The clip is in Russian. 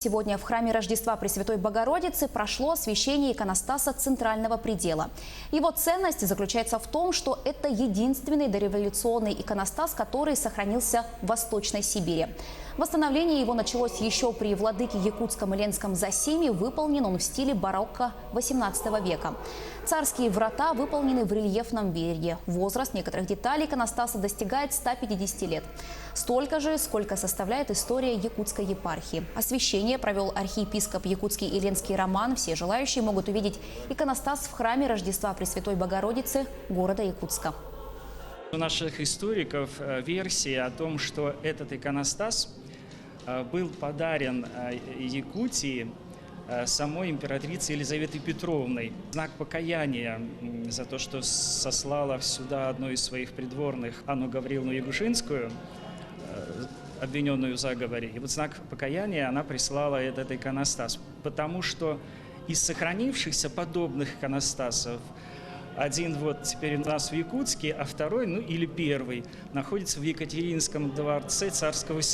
Сегодня в храме Рождества Пресвятой Богородицы прошло освящение иконостаса центрального предела. Его ценность заключается в том, что это единственный дореволюционный иконостас, который сохранился в Восточной Сибири. Восстановление его началось еще при владыке якутском Иленском Зосиме. Выполнен он в стиле барокко XVIII века. Царские врата выполнены в рельефном виде. Возраст некоторых деталей иконостаса достигает 150 лет. Столько же, сколько составляет история якутской епархии. Освящение провел архиепископ якутский Иленский Роман. Все желающие могут увидеть иконостас в храме Рождества Пресвятой Богородицы города Якутска. У наших историков версия о том, что этот иконостас был подарен Якутии самой императрицей Елизаветой Петровной. Знак покаяния за то, что сослала сюда одну из своих придворных, Анну Гавриловну Ягушинскую, обвиненную в заговоре. И вот знак покаяния она прислала этот иконостас, потому что из сохранившихся подобных иконостасов один вот теперь у нас в Якутске, а второй, или первый, находится в Екатерининском дворце царского села.